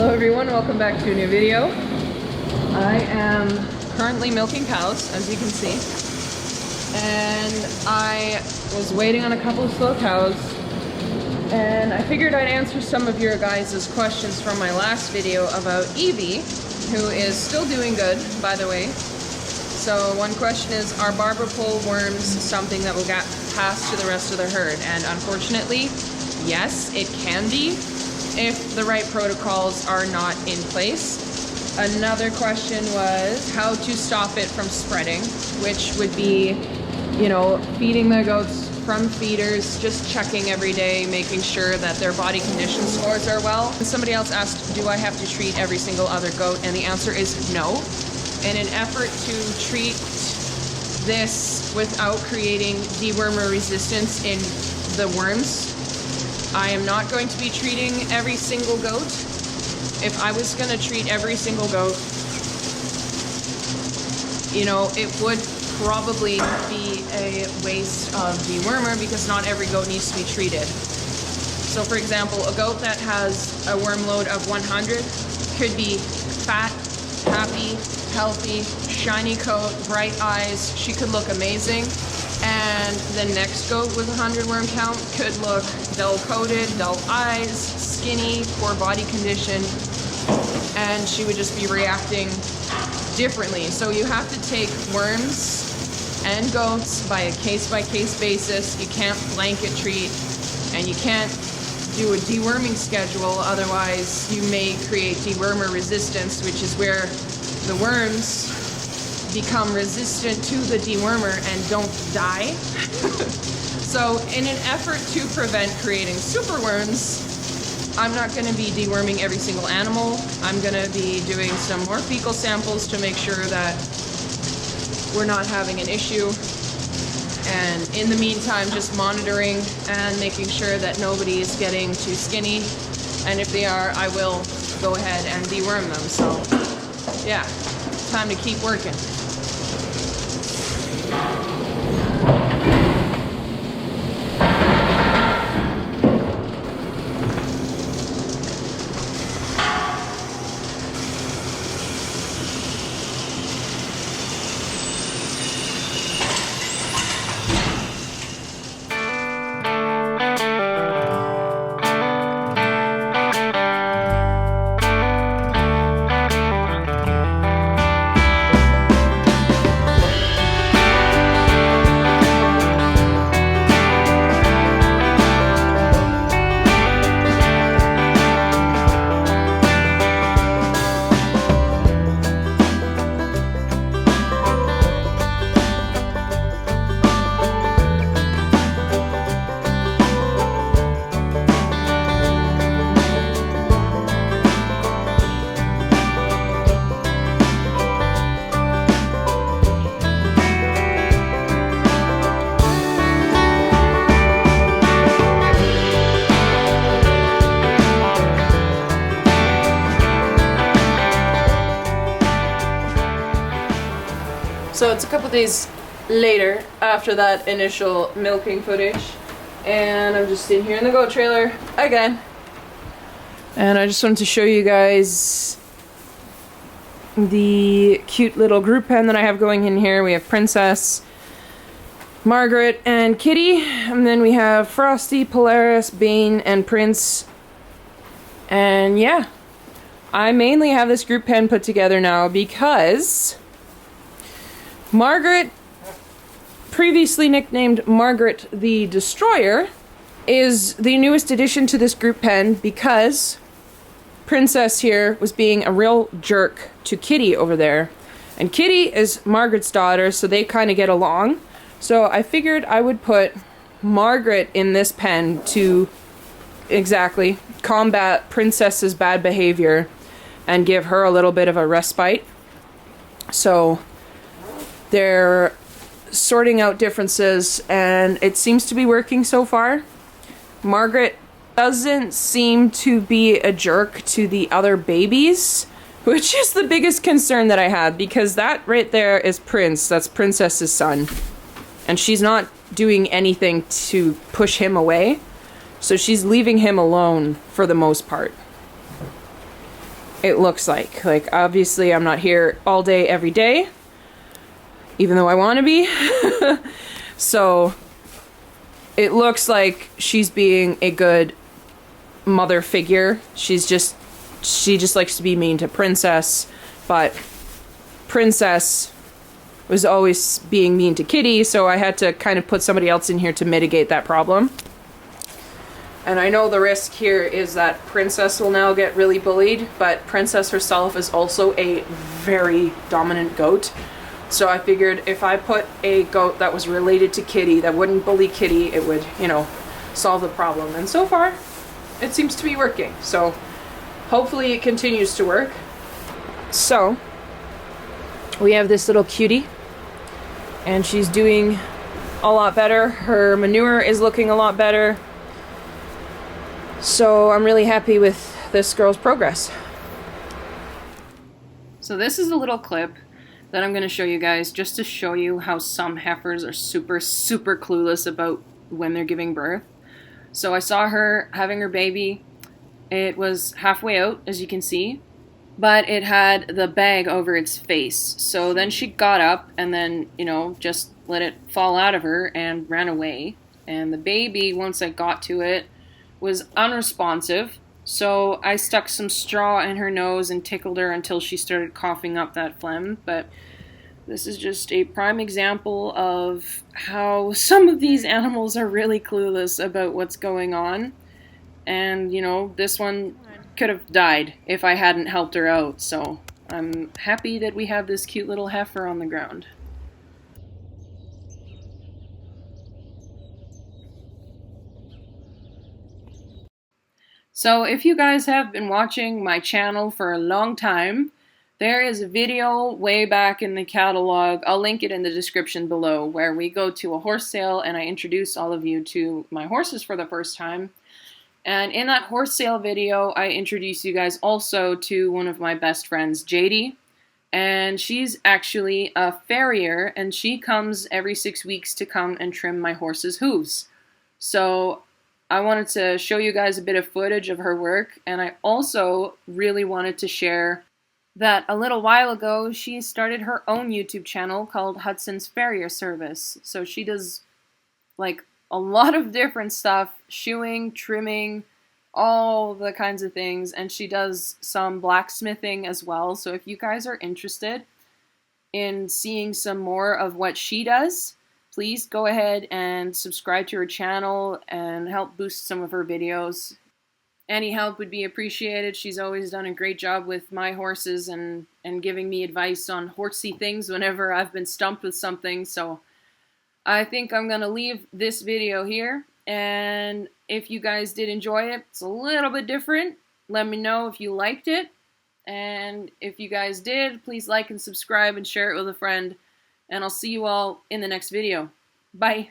Hello everyone, welcome back to a new video. I am currently milking cows, as you can see. And I was waiting on a couple of slow cows. And I figured I'd answer some of your guys' questions from my last video about Evie, who is still doing good, by the way. So one question is, are barber pole worms something that will get passed to the rest of the herd? And unfortunately, yes, it can be, if the right protocols are not in place. Another question was how to stop it from spreading, which would be, you know, feeding the goats from feeders, just checking every day, making sure that their body condition scores are well. And somebody else asked, do I have to treat every single other goat? And the answer is no. In an effort to treat this without creating dewormer resistance in the worms, I am not going to be treating every single goat. If I was going to treat every single goat, you know, it would probably be a waste of dewormer because not every goat needs to be treated. So for example, a goat that has a worm load of 100 could be fat, happy, healthy, shiny coat, bright eyes. She could look amazing. And the next goat with 100 worm count could look dull coated, dull eyes, skinny, poor body condition, and she would just be reacting differently. So you have to take worms and goats by a case-by-case basis. You can't blanket treat, and you can't do a deworming schedule, otherwise you may create dewormer resistance, which is where the worms become resistant to the dewormer and don't die. So in an effort to prevent creating superworms, I'm not going to be deworming every single animal. I'm going to be doing some more fecal samples to make sure that we're not having an issue. And in the meantime, just monitoring and making sure that nobody is getting too skinny. And if they are, I will go ahead and deworm them. So yeah, time to keep working. So it's a couple days later after that initial milking footage, and I'm just sitting here in the goat trailer again, and I just wanted to show you guys the cute little group pen that I have going in here. We have Princess, Margaret, and Kitty, and then we have Frosty, Polaris, Bane, and Prince. And yeah, I mainly have this group pen put together now because Margaret, previously nicknamed Margaret the Destroyer, is the newest addition to this group pen because Princess here was being a real jerk to Kitty over there. And Kitty is Margaret's daughter, so they kind of get along. So I figured I would put Margaret in this pen to exactly combat Princess's bad behavior and give her a little bit of a respite. So they're sorting out differences, and it seems to be working so far. Margaret doesn't seem to be a jerk to the other babies, which is the biggest concern that I had, because that right there is Prince. That's Princess's son. And she's not doing anything to push him away. So she's leaving him alone for the most part. it looks like. Like, obviously I'm not here all day every day, even though I want to be. So it looks like she's being a good mother figure. She just likes to be mean to Princess, but Princess was always being mean to Kitty, so I had to kind of put somebody else in here to mitigate that problem. And I know the risk here is that Princess will now get really bullied, but Princess herself is also a very dominant goat. So I figured if I put a goat that was related to Kitty, that wouldn't bully Kitty, it would, you know, solve the problem. And so far, it seems to be working. So hopefully it continues to work. So we have this little cutie, and she's doing a lot better. Her manure is looking a lot better. So I'm really happy with this girl's progress. So this is a little clip that I'm going to show you guys just to show you how some heifers are super clueless about when they're giving birth. So I saw her having her baby. It was halfway out, as you can see, but it had the bag over its face. So then she got up and then, you know, just let it fall out of her and ran away. And the baby, once I got to it, was unresponsive. So I stuck some straw in her nose and tickled her until she started coughing up that phlegm. But this is just a prime example of how some of these animals are really clueless about what's going on. And, you know, this one could have died if I hadn't helped her out. So I'm happy that we have this cute little heifer on the ground. So if you guys have been watching my channel for a long time, there is a video way back in the catalog, I'll link it in the description below, where we go to a horse sale and I introduce all of you to my horses for the first time. And in that horse sale video, I introduce you guys also to one of my best friends, Jayde. And she's actually a farrier, and she comes every 6 weeks to come and trim my horse's hooves. So I wanted to show you guys a bit of footage of her work, and I also really wanted to share that a little while ago she started her own YouTube channel called Hudson's Farrier Service. So she does like a lot of different stuff, shoeing, trimming, all the kinds of things, and she does some blacksmithing as well. So if you guys are interested in seeing some more of what she does, please go ahead and subscribe to her channel and help boost some of her videos. Any help would be appreciated. She's always done a great job with my horses and giving me advice on horsey things whenever I've been stumped with something. So I think I'm going to leave this video here. And if you guys did enjoy it, it's a little bit different. Let me know if you liked it. And if you guys did, please like and subscribe and share it with a friend. And I'll see you all in the next video. Bye.